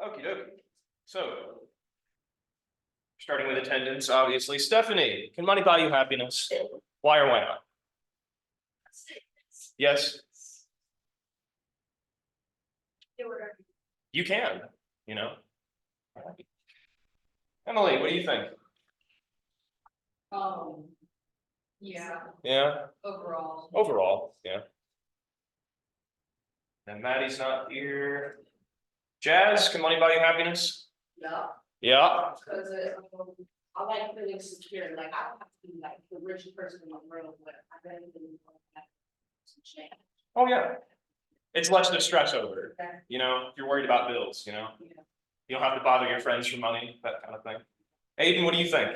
Okie dokie. So, starting with attendance, obviously. Stephanie, can money buy you happiness? Why or why not? Yes, you can, you know. Emily, what do you think? Yeah, Yeah, overall. overall, yeah. And Maddie's not here. Jazz, can money buy you happiness? Yeah, Yeah, because I like feeling secure, like I don't have to be like the richest person in the world, but I really have some change. oh yeah. It's less to stress over, Okay. you know, if you're worried about bills, you know. Yeah. You don't have to bother your friends for money, that kind of thing. Aiden, what do you think?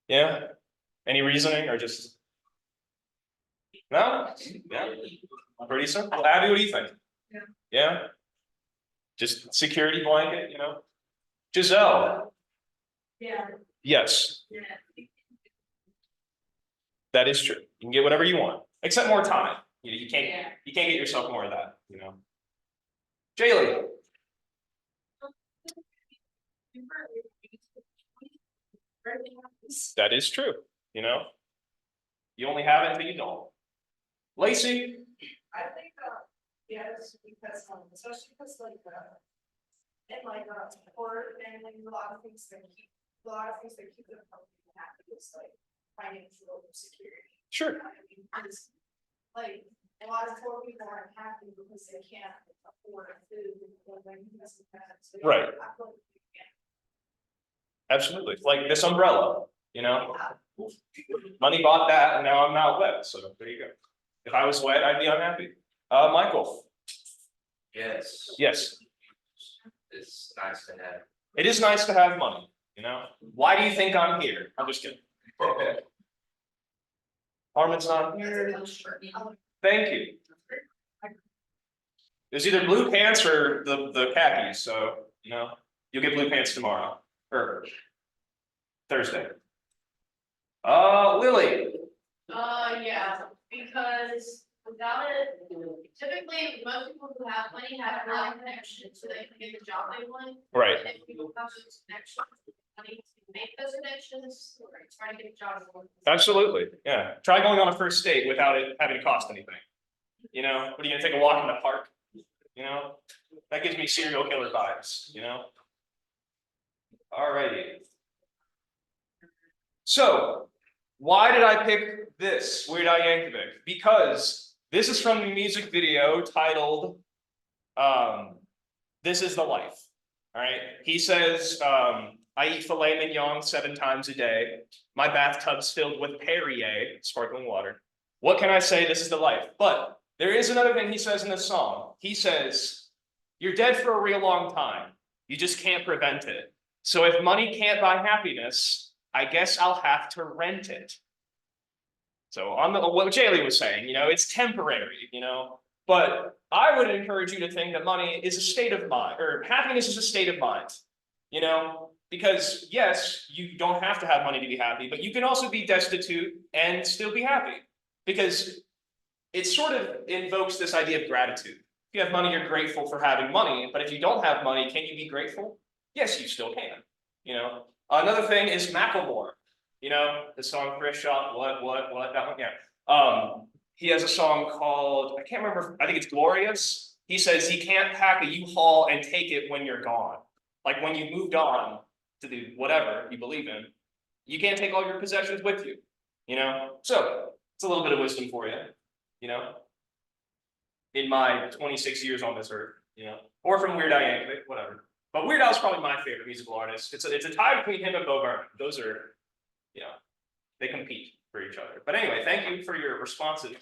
Yeah? Any reasoning or just? No? Yeah. Pretty simple. Abby, what do you think? Yeah. Yeah? Just security blanket, you know? Giselle? Yeah. Yes, Yeah. that is true. You can get whatever you want, except more time. You can't Yeah. get yourself more of that, you know? Jaylee? That is true, you know? You only have it until you don't. Lacey? I think, yes, because, especially because in poor families, a lot of things that keep them from being happy, is like financial security. Sure. I mean, it's like, a lot of poor people aren't happy because they can't afford food, or when you miss that. So, Right. I feel like we can. Absolutely. Like this umbrella, you know? Money bought that and now I'm not wet, so there you go. If I was wet, I'd be unhappy. Michael? Yes, Yes, it's nice to have. it is nice to have money, you know? Why do you think I'm here? I'm just kidding. Armin's not here. Thank you. There's either blue pants or the khakis, so, you know, you'll get blue pants tomorrow, or Thursday. Lily? Yeah, because without it, typically, most people who have money have a lot of connections, so they can get the job they want. Right, And if people have those connections, money to make those connections, or try to get a job. absolutely, yeah. Try going on a first date without it having to cost anything. You know, what are you gonna take a walk in the park? You know, that gives me serial killer vibes, you know? Alrighty. So, why did I pick this, Weird Al Yankovic? Because this is from the music video titled, This Is the Life, all right? He says, I eat filet mignon 7 times a day. My bathtub's filled with Perrier, sparkling water. What can I say? This is the life. But there is another thing he says in this song. He says, you're dead for a real long time. You just can't prevent it. So if money can't buy happiness, I guess I'll have to rent it. So on what Jaylee was saying, you know, it's temporary, you know, but I would encourage you to think that money is a state of mind, or happiness is a state of mind, you know, because yes, you don't have to have money to be happy, but you can also be destitute and still be happy, because it sort of invokes this idea of gratitude. If you have money, you're grateful for having money, but if you don't have money, can you be grateful? Yes, you still can, you know. Another thing is Macklemore. You know, the song Thrift Shop, what, that one, yeah. He has a song called, I can't remember, I think it's Glorious. He says he can't pack a U-Haul and take it when you're gone. Like when you moved on to the whatever you believe in, you can't take all your possessions with you, you know? So, it's a little bit of wisdom for you, you know? In my 26 years on this earth, you know? Or from Weird Al Yankovic, whatever. But Weird Al's probably my favorite musical artist. It's a tie between him and Bo Burnham. Those are, you know, they compete for each other. But anyway, thank you for your responses.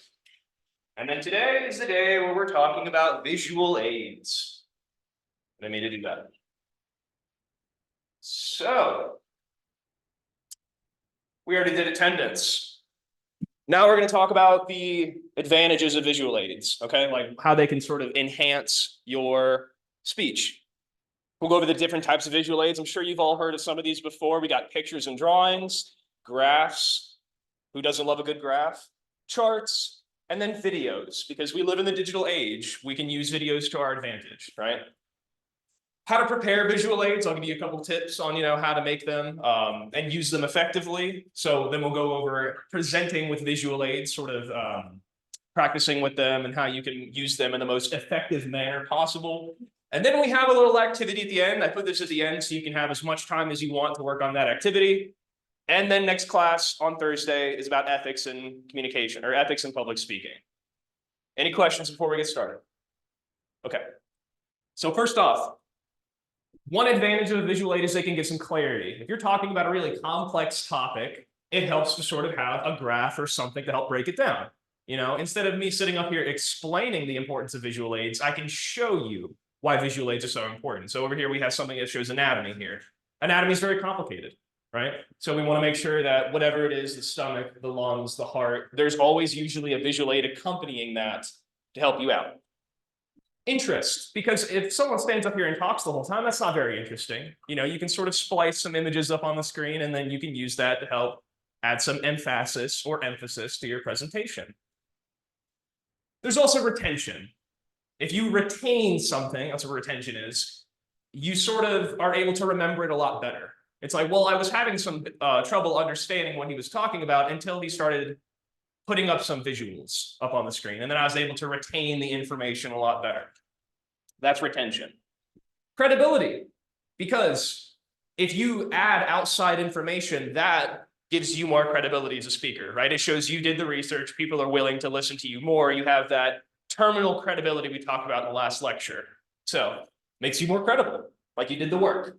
And then today is the day where we're talking about visual aids. And I need to do that. So, we already did attendance. Now we're going to talk about the advantages of visual aids, okay? Like how they can sort of enhance your speech. We'll go over the different types of visual aids. I'm sure you've all heard of some of these before. We got pictures and drawings, graphs. Who doesn't love a good graph? Charts, and then videos. Because we live in the digital age, we can use videos to our advantage, right? How to prepare visual aids. I'll give you a couple tips on, how to make them and use them effectively. So then we'll go over presenting with visual aids, sort of practicing with them and how you can use them in the most effective manner possible. And then we have a little activity at the end. I put this at the end so you can have as much time as you want to work on that activity. And then next class on Thursday is about ethics and communication, or ethics and public speaking. Any questions before we get started? Okay. So first off, one advantage of a visual aid is they can give some clarity. If you're talking about a really complex topic, it helps to sort of have a graph or something to help break it down. Instead of me sitting up here explaining the importance of visual aids, I can show you why visual aids are so important. So over here, we have something that shows anatomy here. Anatomy is very complicated, right? So we want to make sure that whatever it is, the stomach, the lungs, the heart, there's always usually a visual aid accompanying that to help you out. Interest, because if someone stands up here and talks the whole time, that's not very interesting. You can sort of splice some images up on the screen, and then you can use that to help add some emphasis or emphasis to your presentation. There's also retention. If you retain something, that's what retention is, you sort of are able to remember it a lot better. It's like, well, I was having some trouble understanding what he was talking about until he started putting up some visuals up on the screen. And then I was able to retain the information a lot better. That's retention. Credibility, because if you add outside information, that gives you more credibility as a speaker, right? It shows you did the research, people are willing to listen to you more. You have that terminal credibility we talked about in the last lecture. So makes you more credible, like you did the work.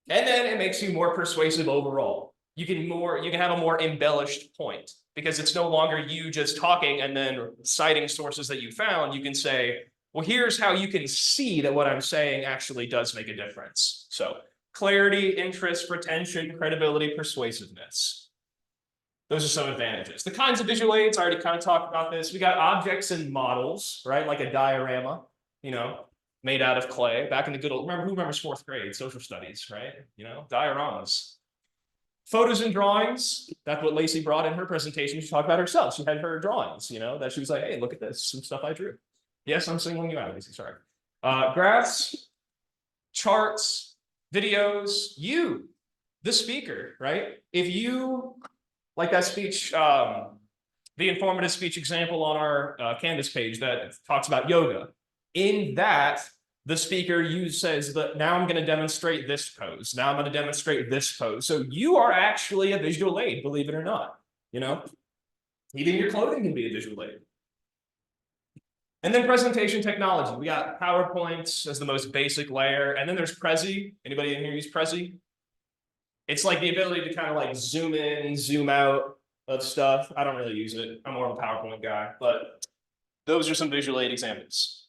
And then it makes you more persuasive overall. You can have a more embellished point because it's no longer you just talking and then citing sources that you found. You can say, well, here's how you can see that what I'm saying actually does make a difference. So clarity, interest, retention, credibility, persuasiveness. Those are some advantages. The kinds of visual aids, I already kind of talked about this. We got objects and models, right? Like a diorama, made out of clay. Back in the good old, who remembers fourth grade, social studies, right? Dioramas. Photos and drawings, that's what Lacey brought in her presentation. She talked about herself. She had her drawings, that she was like, hey, look at this, some stuff I drew. Yes, I'm singling you out, Lacey, sorry. Graphs, charts, videos, the speaker, right? If you, like that speech, the informative speech example on our Canvas page that talks about yoga, in that, the speaker says that now I'm going to demonstrate this pose. Now I'm going to demonstrate this pose. So you are actually a visual aid, believe it or not. Even your clothing can be a visual aid. And then presentation technology. We got PowerPoint as the most basic layer. And then there's Prezi. Anybody in here use Prezi? It's like the ability to kind of like zoom in, zoom out of stuff. I don't really use it. I'm more of a PowerPoint guy, but those are some visual aid examples.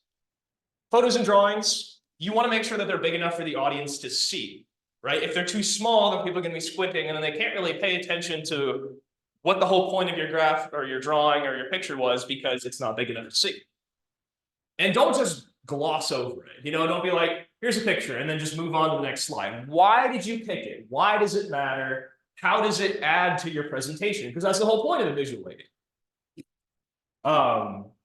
Photos and drawings, you want to make sure that they're big enough for the audience to see, right? If they're too small, then people are going to be squinting and then they can't really pay attention to what the whole point of your graph or your drawing or your picture was because it's not big enough to see. And don't just gloss over it. Don't be like, here's a picture and then just move on to the next slide. Why did you pick it? Why does it matter? How does it add to your presentation? Because that's the whole point of a visual aid.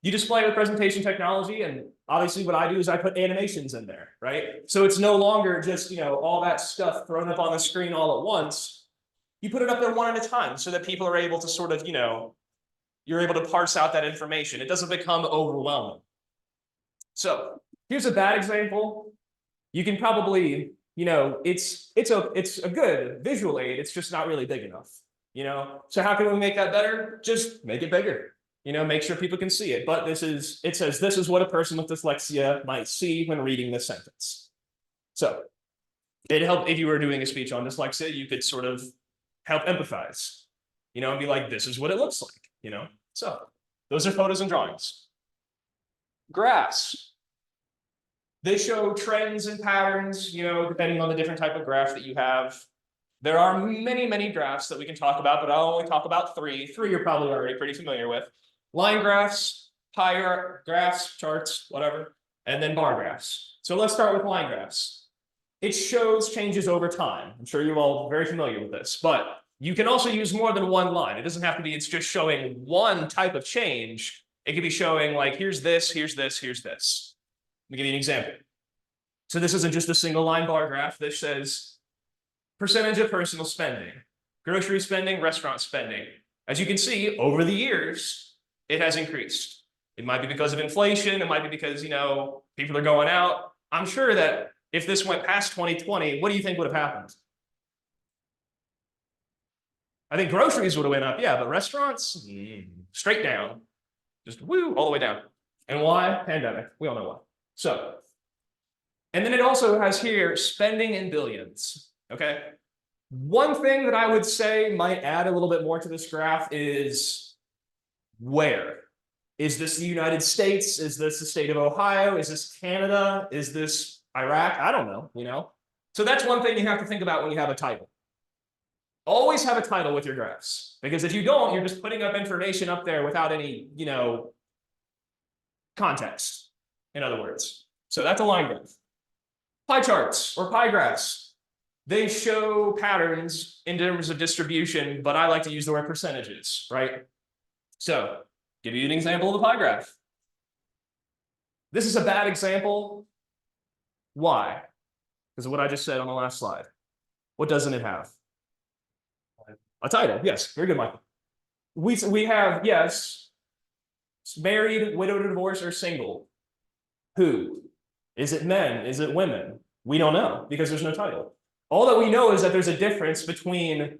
You display with presentation technology, and obviously what I do is I put animations in there, right? So it's no longer just, all that stuff thrown up on the screen all at once. You put it up there one at a time so that people are able to sort of, you're able to parse out that information. It doesn't become overwhelming. So here's a bad example. You can probably, it's a good visual aid. It's just not really big enough, So how can we make that better? Just make it bigger. Make sure people can see it. But it says this is what a person with dyslexia might see when reading this sentence. So it'd help if you were doing a speech on dyslexia, you could sort of help empathize, and be like, this is what it looks like, So those are photos and drawings. Graphs. They show trends and patterns, depending on the different type of graph that you have. There are many, many graphs that we can talk about, but I'll only talk about three. Three you're probably already pretty familiar with. Line graphs, pie graphs, charts, whatever, and then bar graphs. So let's start with line graphs. It shows changes over time. I'm sure you're all very familiar with this, but you can also use more than one line. It doesn't have to be, it's just showing one type of change. It could be showing like, here's this, here's this, here's this. Let me give you an example. So this isn't just a single line bar graph. This says percentage of personal spending, grocery spending, restaurant spending. As you can see, over the years, it has increased. It might be because of inflation. It might be because, people are going out. I'm sure that if this went past 2020, what do you think would have happened? I think groceries would have went up, yeah, but restaurants, straight down. Just woo, all the way down. And why? Pandemic. We all know why. So, and then it also has here spending in billions, okay? One thing that I would say might add a little bit more to this graph is where? Is this the United States? Is this the state of Ohio? Is this Canada? Is this Iraq? I don't know, So that's one thing you have to think about when you have a title. Always have a title with your graphs, because if you don't, you're just putting up information up there without any, context, in other words. So that's a line graph. Pie charts or pie graphs. They show patterns in terms of distribution, but I like to use the word percentages, right? So, give you an example of a pie graph. This is a bad example. Why? Because of what I just said on the last slide. What doesn't it have? A title, yes, very good, Michael. We have, yes, married, widowed, divorced, or single. Who? Is it men? Is it women? We don't know because there's no title. All that we know is that there's a difference between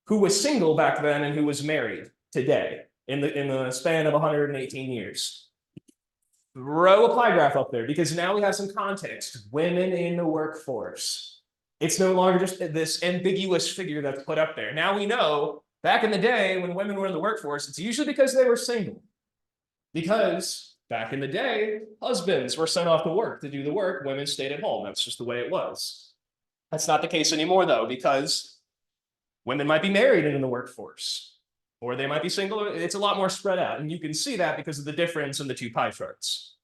who was single back then and who was married today in the span of 118 years. Throw a pie graph up there because now we have some context. Women in the workforce. It's no longer just this ambiguous figure that's put up there. Now we know back in the day when women were in the workforce, it's usually because they were single. Because back in the day, husbands were sent off to work to do the work, women stayed at home. That's just the way it was. That's not the case anymore though, because women might be married and in the workforce, or they might be single. It's a lot more spread out. And you can see that because of the difference in the two pie charts.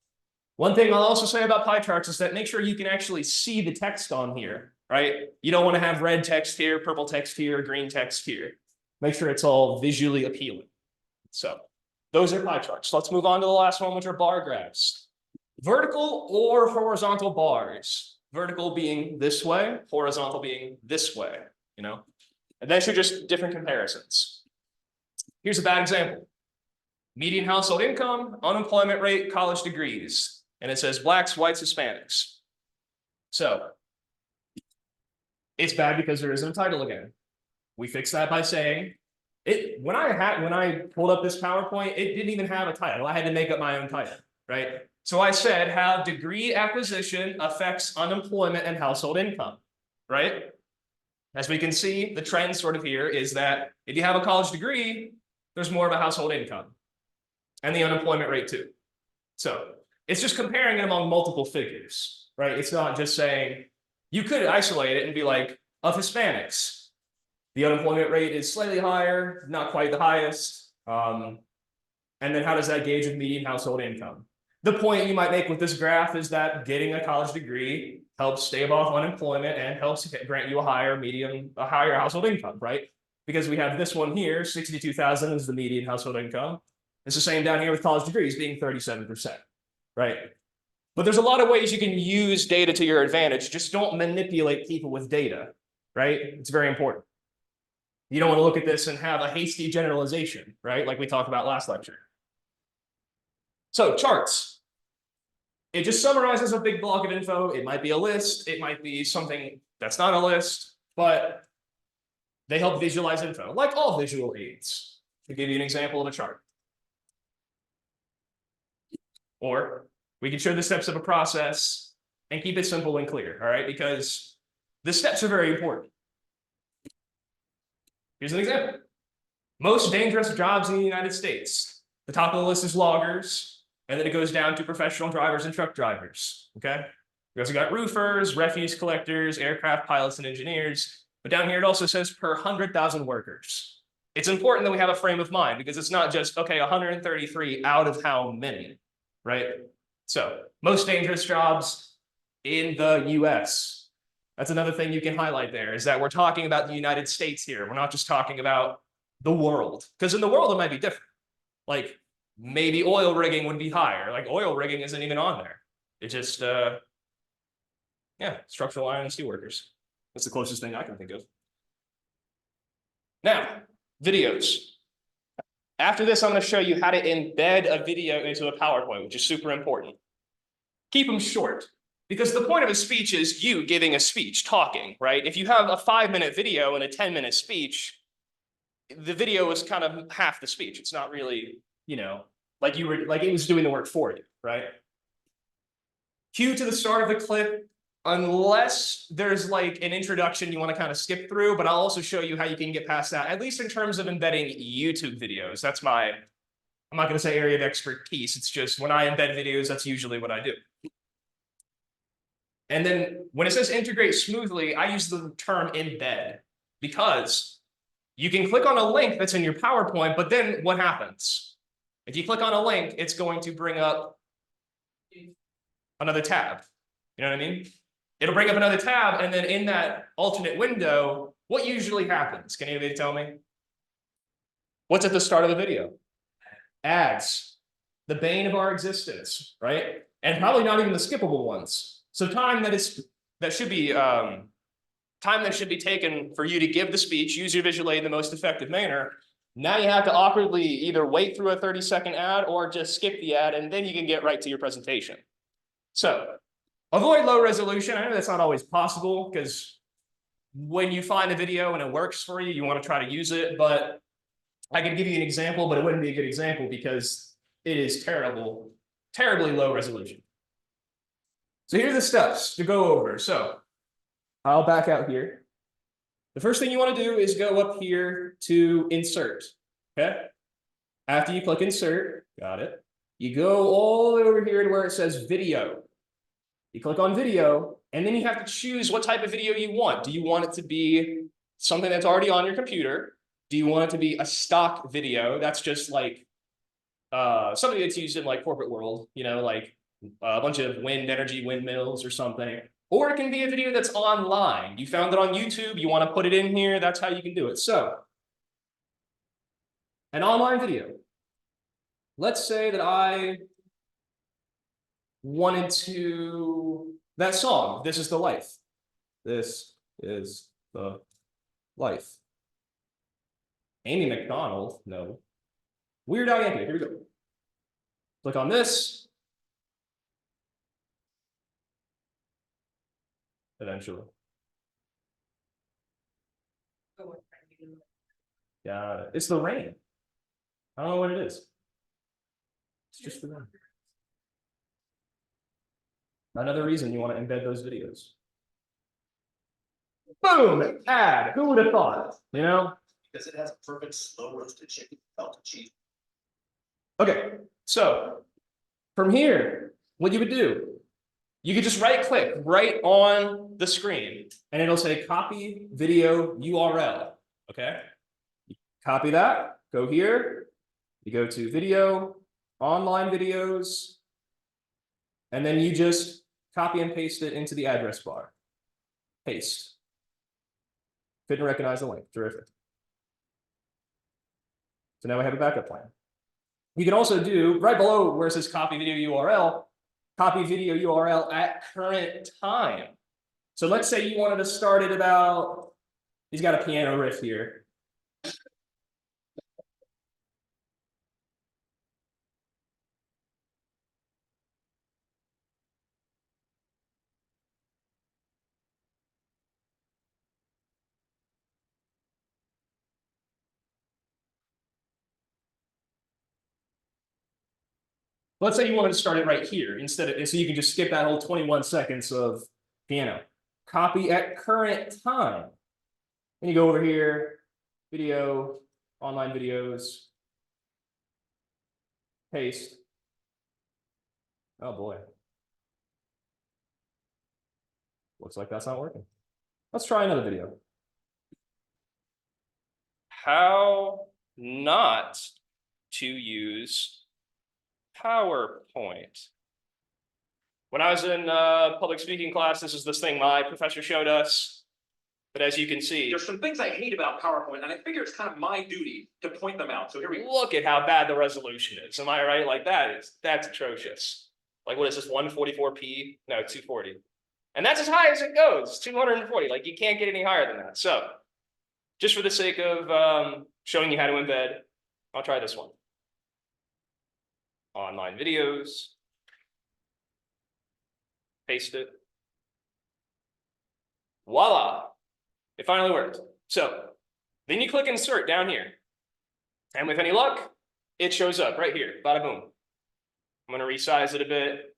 One thing I'll also say about pie charts is that make sure you can actually see the text on here, right? You don't want to have red text here, purple text here, green text here. Make sure it's all visually appealing. So those are pie charts. Let's move on to the last one, which are bar graphs. Vertical or horizontal bars. Vertical being this way, horizontal being this way, And those are just different comparisons. Here's a bad example. Median household income, unemployment rate, college degrees. And it says blacks, whites, Hispanics. So it's bad because there isn't a title again. We fix that by saying it. When I pulled up this PowerPoint, it didn't even have a title. I had to make up my own title, right? So I said how degree acquisition affects unemployment and household income, right? As we can see, the trend sort of here is that if you have a college degree, there's more of a household income and the unemployment rate too. So it's just comparing it among multiple figures, right? It's not just saying, you could isolate it and be like, of Hispanics, the unemployment rate is slightly higher, not quite the highest. And then how does that gauge with median household income? The point you might make with this graph is that getting a college degree helps stave off unemployment and helps grant you a higher household income, right? Because we have this one here, 62,000 is the median household income. It's the same down here with college degrees being 37%, right? But there's a lot of ways you can use data to your advantage. Just don't manipulate people with data, right? It's very important. You don't want to look at this and have a hasty generalization, right? Like we talked about last lecture. So charts. It just summarizes a big block of info. It might be a list. It might be something that's not a list, but they help visualize info, like all visual aids. To give you an example of a chart. Or we can show the steps of a process and keep it simple and clear, all right? Because the steps are very important. Here's an example. Most dangerous jobs in the United States. The top of the list is loggers, and then it goes down to professional drivers and truck drivers, okay? We also got roofers, refuse collectors, aircraft pilots, and engineers. But down here, it also says per 100,000 workers. It's important that we have a frame of mind because it's not just, okay, 133 out of how many, right? So most dangerous jobs in the US. That's another thing you can highlight there is that we're talking about the United States here. We're not just talking about the world, because in the world, it might be different. Like maybe oil rigging would be higher. Like oil rigging isn't even on there. It just, Yeah, structural iron and steel workers. That's the closest thing I can think of. Now, videos. After this, I'm going to show you how to embed a video into a PowerPoint, which is super important. Keep them short, because the point of a speech is you giving a speech, talking, right? If you have a 5-minute video and a 10-minute speech, the video is kind of half the speech. It's not really, you know, like it was doing the work for you, right? Cue to the start of the clip, unless there's like an introduction you want to kind of skip through, but I'll also show you how you can get past that, at least in terms of embedding YouTube videos. That's I'm not going to say area of expertise. It's just when I embed videos, that's usually what I do. And then when it says integrate smoothly, I use the term embed because you can click on a link that's in your PowerPoint, but then what happens? If you click on a link, it's going to bring up another tab. You know what I mean? It'll bring up another tab, and then in that alternate window, what usually happens? Can anybody tell me? What's at the start of the video? Ads. The bane of our existence, right? And probably not even the skippable ones. So time that should be taken for you to give the speech, use your visual aid in the most effective manner. Now you have to awkwardly either wait through a 30-second ad or just skip the ad, and then you can get right to your presentation. So avoid low resolution. I know that's not always possible because when you find a video and it works for you, you want to try to use it. But I can give you an example, but it wouldn't be a good example because it is terribly low resolution. So here are the steps to go over. So I'll back out here. The first thing you want to do is go up here to insert. Okay. After you click insert, got it. You go all the way over here to where it says video. You click on video, and then you have to choose what type of video you want. Do you want it to be something that's already on your computer? Do you want it to be a stock video? That's just like something that's used in like corporate world, you know, like a bunch of wind energy windmills or something. Or it can be a video that's online. You found it on YouTube, you want to put it in here, that's how you can do it. So, an online video. Let's say that I wanted to, that song, This Is the Life. This is the life. Amy McDonald, no. Weird Al Yankovic, here we go. Click on this. Eventually. Yeah, it's the rain. I don't know what it is. It's just the rain. Another reason you want to embed those videos. Boom! Ad. Who would have thought? You know? Because it has a perfect slow roasted chicken melted cheese. Okay, so from here, what you would do, you could just right click right on the screen and it'll say copy video URL. Okay. Copy that, go here, you go to video, online videos, and then you just copy and paste it into the address bar. Paste. Couldn't recognize the link. Terrific. So now we have a backup plan. You can also do right below where it says copy video URL, copy video URL at current time. So let's say you wanted to start it about, he's got a piano riff here. Let's say you wanted to start it right here instead of, so you can just skip that whole 21 seconds of piano. Copy at current time. And you go over here, video, online videos, paste. Oh boy. Looks like that's not working. Let's try another video. How not to use PowerPoint. When I was in public speaking class, this is this thing my professor showed us. But as you can see, There's some things I hate about PowerPoint, and I figure it's kind of my duty to point them out. So here we go. look at how bad the resolution is. Am I right? Like that's atrocious. Like what is this, 144p? No, 240. And that's as high as it goes, 240. Like you can't get any higher than that. So just for the sake of showing you how to embed, I'll try this one. Online videos. Paste it. Voila. It finally worked. So then you click insert down here. And with any luck, it shows up right here. Bada boom. I'm going to resize it a bit.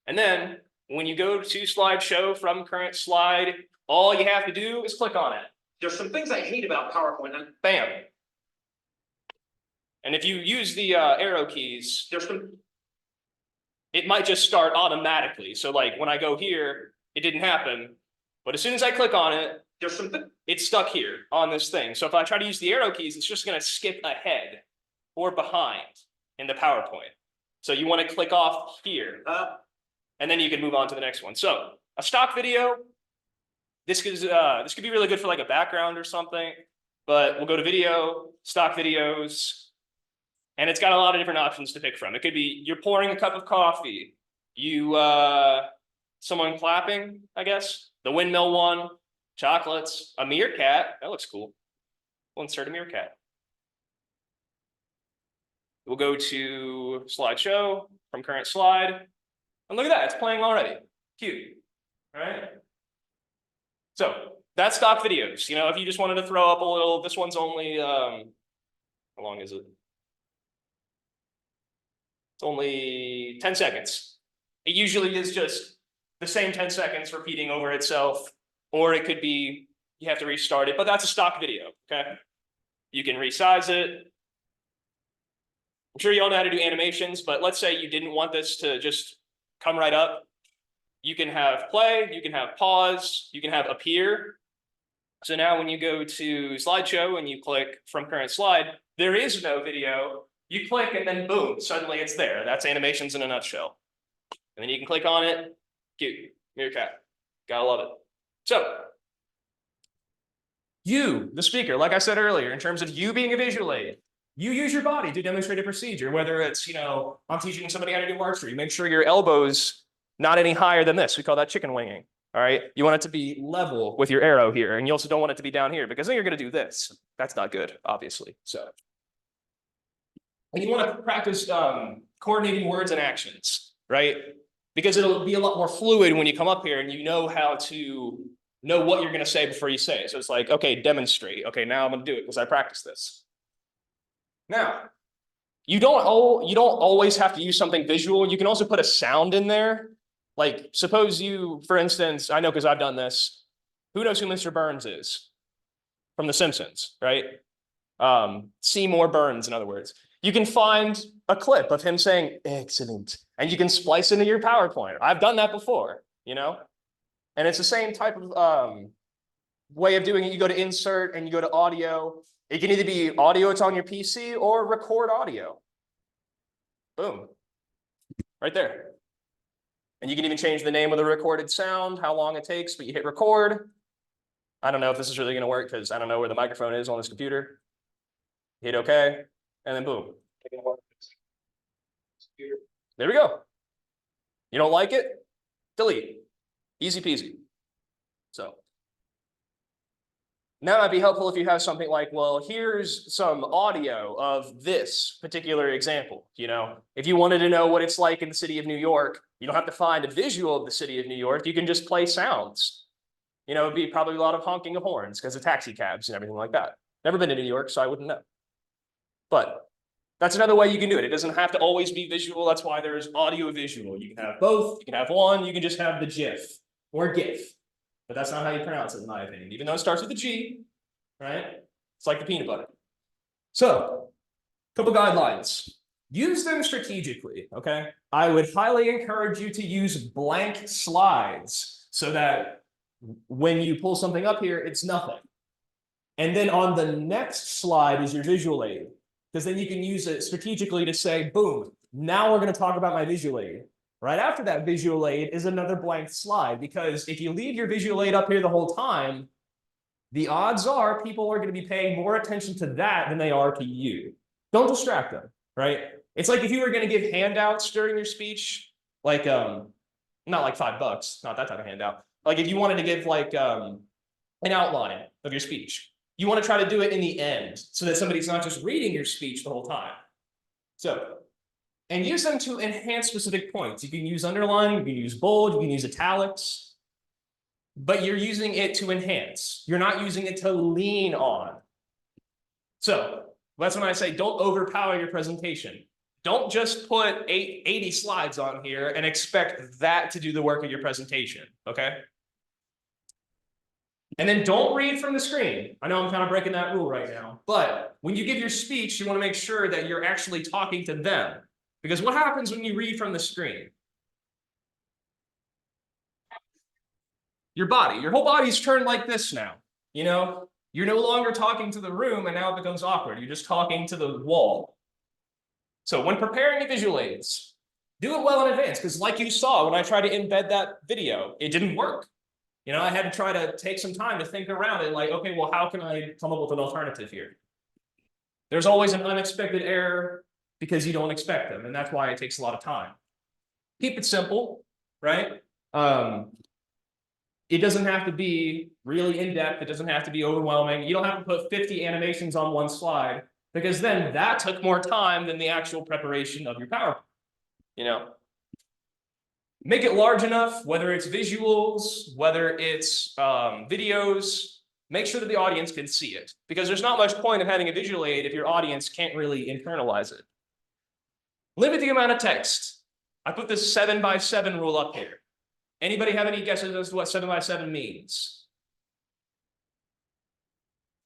And then when you go to slideshow from current slide, all you have to do is click on it. There's some things I hate about PowerPoint, and Bam. And if you use the arrow keys, there's some, it might just start automatically. So like when I go here, it didn't happen. But as soon as I click on it, there's some, it's stuck here on this thing. So if I try to use the arrow keys, it's just going to skip ahead or behind in the PowerPoint. So you want to click off here, and then you can move on to the next one. So a stock video, this could be really good for like a background or something, but we'll go to video, stock videos, and it's got a lot of different options to pick from. It could be you're pouring a cup of coffee, someone clapping, I guess, the windmill one, chocolates, a meerkat, that looks cool. We'll insert a meerkat. We'll go to slideshow from current slide. And look at that, it's playing already. Cute, all right? So that's stock videos. You know, if you just wanted to throw up a little, this one's only, how long is it? It's only 10 seconds. It usually is just the same 10 seconds repeating over itself, or it could be, you have to restart it, but that's a stock video, okay? You can resize it. I'm sure you all know how to do animations, but let's say you didn't want this to just come right up. You can have play, you can have pause, you can have appear. So now when you go to slideshow and you click from current slide, there is no video. You click and then boom, suddenly it's there. That's animations in a nutshell. And then you can click on it. Cute, meerkat, gotta love it. So you, the speaker, like I said earlier, in terms of you being a visual aid, you use your body to demonstrate a procedure, whether it's, you know, I'm teaching somebody how to do archery. Make sure your elbow's not any higher than this. We call that chicken winging. All right. You want it to be level with your arrow here. And you also don't want it to be down here because then you're going to do this. That's not good, obviously. So, and you want to practice coordinating words and actions, right? Because it'll be a lot more fluid when you come up here and you know how to know what you're going to say before you say it. So it's like, okay, demonstrate. Okay, now I'm going to do it because I practiced this. Now, you don't always have to use something visual. You can also put a sound in there. Like, suppose you, for instance, I know because I've done this. Who knows who Mr. Burns is? From The Simpsons, right? Seymour Burns, in other words. You can find a clip of him saying, excellent, and you can splice into your PowerPoint. I've done that before, you know? And it's the same type of way of doing it. You go to insert and you go to audio. It can either be audio, it's on your PC, or record audio. Boom. Right there. And you can even change the name of the recorded sound, how long it takes, but you hit record. I don't know if this is really going to work because I don't know where the microphone is on this computer. Hit OK, and then boom. There we go. You don't like it? Delete. Easy peasy. So now it'd be helpful if you have something like, well, here's some audio of this particular example. You know, if you wanted to know what it's like in the city of New York, you don't have to find a visual of the city of New York. You can just play sounds. You know, it'd be probably a lot of honking of horns because of taxi cabs and everything like that. Never been to New York, so I wouldn't know. But that's another way you can do it. It doesn't have to always be visual. That's why there's audio visual. You can have both. You can have one. You can just have the GIF or GIF. But that's not how you pronounce it, in my opinion. Even though it starts with a G, right? It's like the peanut butter. So, couple guidelines. Use them strategically, okay? I would highly encourage you to use blank slides so that when you pull something up here, it's nothing. And then on the next slide is your visual aid, because then you can use it strategically to say, boom, now we're going to talk about my visual aid. Right after that visual aid is another blank slide, because if you leave your visual aid up here the whole time, the odds are people are going to be paying more attention to that than they are to you. Don't distract them, right? It's like if you were going to give handouts during your speech, like, not like $5, not that type of handout, like if you wanted to give like an outline of your speech, you want to try to do it in the end so that somebody's not just reading your speech the whole time. So, and use them to enhance specific points. You can use underline, you can use bold, you can use italics, but you're using it to enhance. You're not using it to lean on. So that's when I say don't overpower your presentation. Don't just put 80 slides on here and expect that to do the work of your presentation, okay? And then don't read from the screen. I know I'm kind of breaking that rule right now, but when you give your speech, you want to make sure that you're actually talking to them. Because what happens when you read from the screen? Your body, your whole body's turned like this now, you know? You're no longer talking to the room and now it becomes awkward. You're just talking to the wall. So when preparing your visual aids, do it well in advance, because like you saw when I tried to embed that video, it didn't work. You know, I had to try to take some time to think around it, like, okay, well, how can I come up with an alternative here? There's always an unexpected error because you don't expect them, and that's why it takes a lot of time. Keep it simple, right? It doesn't have to be really in-depth. It doesn't have to be overwhelming. You don't have to put 50 animations on one slide, because then that took more time than the actual preparation of your PowerPoint, you know? Make it large enough, whether it's visuals, whether it's videos, make sure that the audience can see it, because there's not much point of having a visual aid if your audience can't really internalize it. Limit the amount of text. I put this 7x7 rule up here. Anybody have any guesses as to what 7x7 means?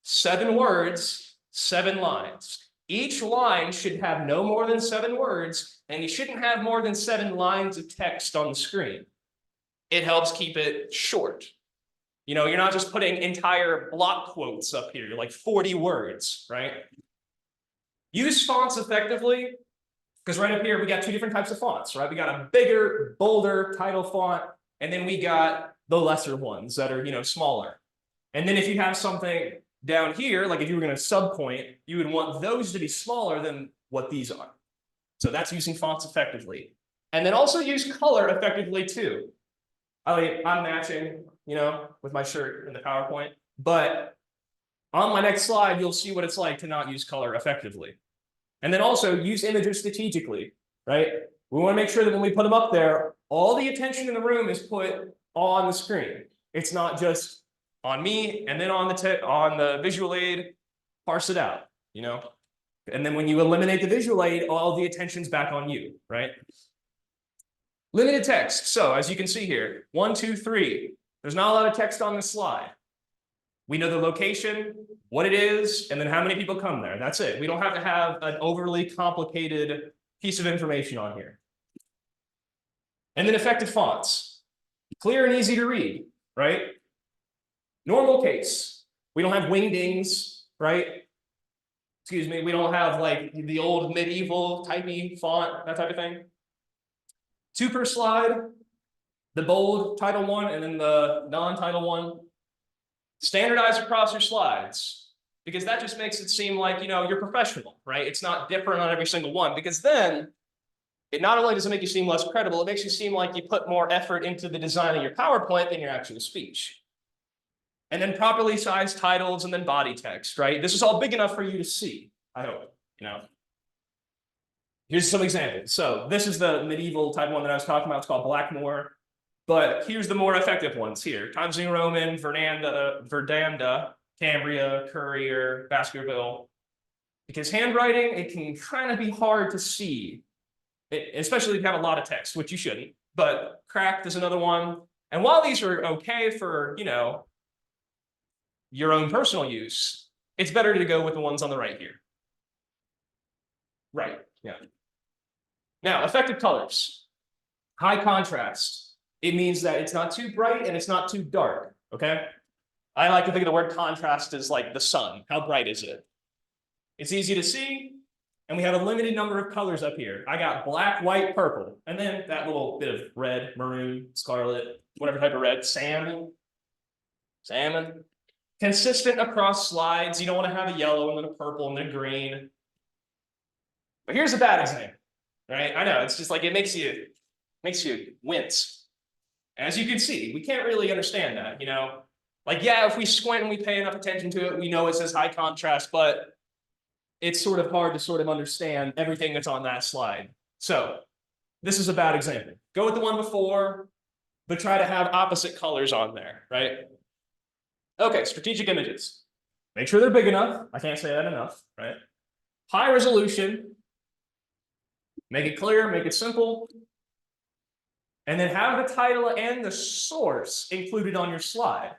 7 words, 7 lines. Each line should have no more than 7 words, and you shouldn't have more than 7 lines of text on the screen. It helps keep it short. You know, you're not just putting entire block quotes up here, like 40 words, right? Use fonts effectively, because right up here, we got 2 different types of fonts, right? We got a bigger, bolder title font, and then we got the lesser ones that are, you know, smaller. And then if you have something down here, like if you were going to subpoint, you would want those to be smaller than what these are. So that's using fonts effectively. And then also use color effectively too. I'm matching, you know, with my shirt in the PowerPoint, but on my next slide, you'll see what it's like to not use color effectively. And then also use images strategically, right? We want to make sure that when we put them up there, all the attention in the room is put on the screen. It's not just on me and then on the visual aid, parse it out, you know? And then when you eliminate the visual aid, all the attention's back on you, right? Limited text. So as you can see here, 1, 2, 3. There's not a lot of text on this slide. We know the location, what it is, and then how many people come there. That's it. We don't have to have an overly complicated piece of information on here. And then effective fonts. Clear and easy to read, right? Normal case. We don't have wingdings, right? Excuse me, we don't have like the old medieval typey font, that type of thing. 2 per slide, the bold title one and then the non-title one. Standardize across your slides, because that just makes it seem like, you know, you're professional, right? It's not different on every single one, because then it not only does it make you seem less credible, it makes you seem like you put more effort into the design of your PowerPoint than your actual speech. And then properly sized titles and then body text, right? This is all big enough for you to see, I hope, you know. Here's some examples. So this is the medieval type one that I was talking about. It's called Blackmore. But here's the more effective ones here. Times New Roman, Verdanda, Cambria, Courier, Baskerville. Because handwriting, it can kind of be hard to see, especially if you have a lot of text, which you shouldn't. But Cracked is another one. And while these are okay for, you know, your own personal use, it's better to go with the ones on the right here. Right, yeah. Now, effective colors. High contrast. It means that it's not too bright and it's not too dark, okay? I like to think of the word contrast as like the sun. How bright is it? It's easy to see, and we have a limited number of colors up here. I got black, white, purple, and then that little bit of red, maroon, scarlet, whatever type of red, salmon. Consistent across slides. You don't want to have a yellow and then a purple and then a green. But here's a bad example, right? I know, it's just like it makes you wince. As you can see, we can't really understand that, you know? Like, yeah, if we squint and we pay enough attention to it, we know it says high contrast, but it's sort of hard to sort of understand everything that's on that slide. So this is a bad example. Go with the one before, but try to have opposite colors on there, right? Okay, strategic images. Make sure they're big enough. I can't say that enough, right? High resolution. Make it clear, make it simple. And then have the title and the source included on your slide.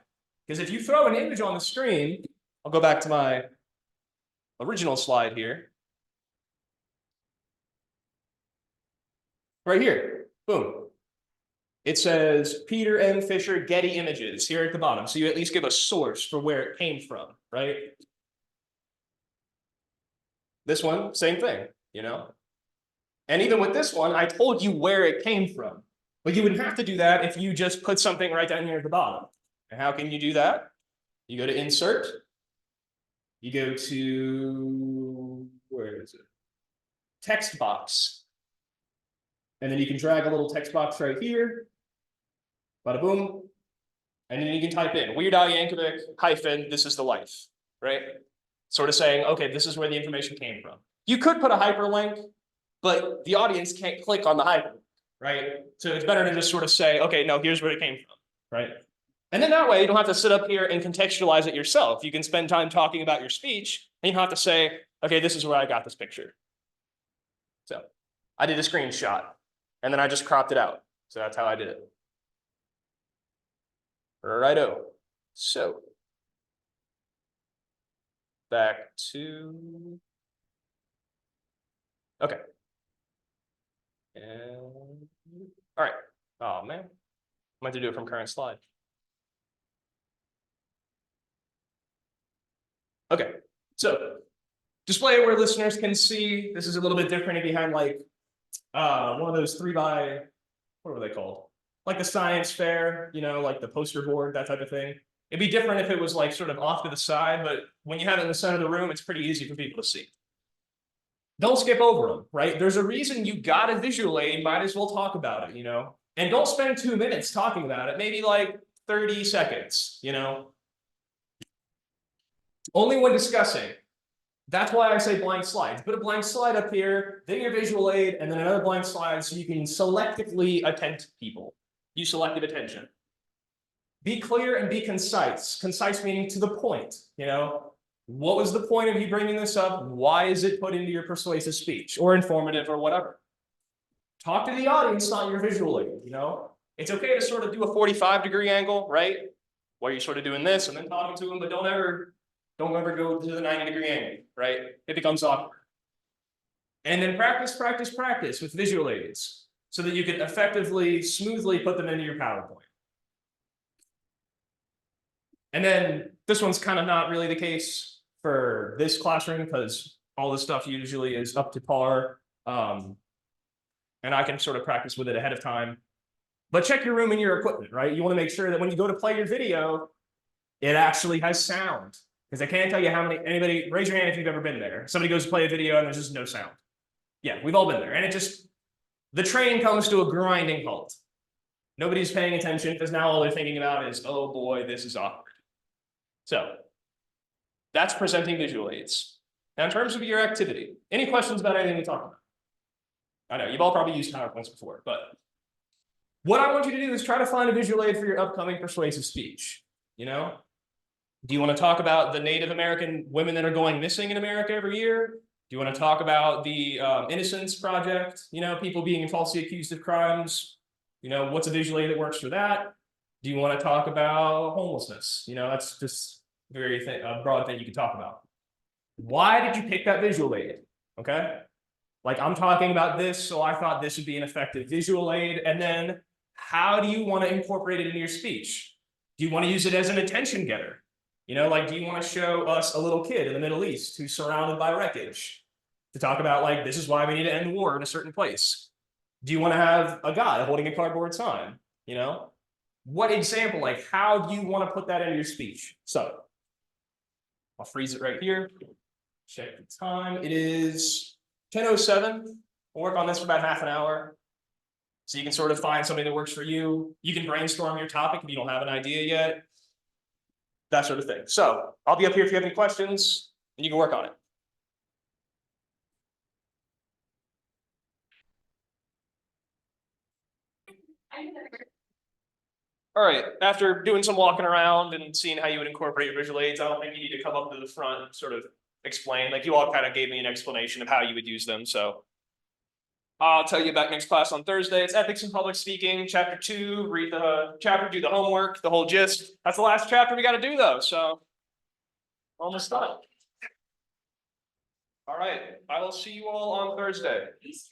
Because if you throw an image on the screen, I'll go back to my original slide here. Right here, boom. It says Peter M. Fisher Getty Images here at the bottom. So you at least give a source for where it came from, right? This one, same thing, you know? And even with this one, I told you where it came from. But you wouldn't have to do that if you just put something right down here at the bottom. And how can you do that? You go to Insert. You go to, where is it? Text box. And then you can drag a little text box right here. Bada boom. And then you can type in Weird Al Yankovic hyphen, this is the life, right? Sort of saying, okay, this is where the information came from. You could put a hyperlink, but the audience can't click on the hyperlink, right? So it's better to just sort of say, okay, no, here's where it came from, right? And then that way you don't have to sit up here and contextualize it yourself. You can spend time talking about your speech, and you don't have to say, okay, this is where I got this picture. So I did a screenshot, and then I just cropped it out. So that's how I did it. Righto. So back to, okay. And all right. Oh man, I meant to do it from current slide. Okay, so display where listeners can see. This is a little bit different if you had like one of those 3x, what were they called? Like the science fair, you know, like the poster board, that type of thing. It'd be different if it was like sort of off to the side, but when you have it in the center of the room, it's pretty easy for people to see. Don't skip over them, right? There's a reason you got a visual aid, might as well talk about it, you know? And don't spend 2 minutes talking about it, maybe like 30 seconds, you know? Only when discussing. That's why I say blank slides. Put a blank slide up here, then your visual aid, and then another blank slide so you can selectively attend to people. Use selective attention. Be clear and be concise. Concise meaning to the point, you know? What was the point of you bringing this up? Why is it put into your persuasive speech or informative or whatever? Talk to the audience, not your visual aid, you know? It's okay to sort of do a 45-degree angle, right? Where you're sort of doing this and then talking to them, but don't ever go to the 90-degree angle, right? It becomes awkward. And then practice, practice, practice with visual aids so that you can effectively, smoothly put them into your PowerPoint. And then this one's kind of not really the case for this classroom because all this stuff usually is up to par. And I can sort of practice with it ahead of time. But check your room and your equipment, right? You want to make sure that when you go to play your video, it actually has sound. Because I can't tell you how many, anybody, raise your hand if you've ever been there. Somebody goes to play a video and there's just no sound. Yeah, we've all been there. And it just, the train comes to a grinding halt. Nobody's paying attention because now all they're thinking about is, oh boy, this is awkward. So that's presenting visual aids. Now in terms of your activity, any questions about anything we talked about? I know you've all probably used PowerPoints before, but what I want you to do is try to find a visual aid for your upcoming persuasive speech, you know? Do you want to talk about the Native American women that are going missing in America every year? Do you want to talk about the Innocence Project? You know, people being falsely accused of crimes. You know, what's a visual aid that works for that? Do you want to talk about homelessness? You know, that's just very broad thing you can talk about. Why did you pick that visual aid? Okay. Like I'm talking about this, so I thought this would be an effective visual aid. And then how do you want to incorporate it into your speech? Do you want to use it as an attention getter? You know, like, do you want to show us a little kid in the Middle East who's surrounded by wreckage to talk about, like, this is why we need to end war in a certain place? Do you want to have a guy holding a cardboard sign? You know, what example, like, how do you want to put that into your speech? So I'll freeze it right here. Check the time. It is 10:07. We'll work on this for about half an hour. So you can sort of find something that works for you. You can brainstorm your topic if you don't have an idea yet. That sort of thing. So I'll be up here if you have any questions and you can work on it. All right, after doing some walking around and seeing how you would incorporate your visual aids, I don't think you need to come up to the front and sort of explain, like you all kind of gave me an explanation of how you would use them, so. I'll tell you about next class on Thursday. It's ethics and public speaking, chapter 2, read the chapter, do the homework, the whole gist. That's the last chapter we gotta do though, so. Almost done. All right, I will see you all on Thursday. Yes,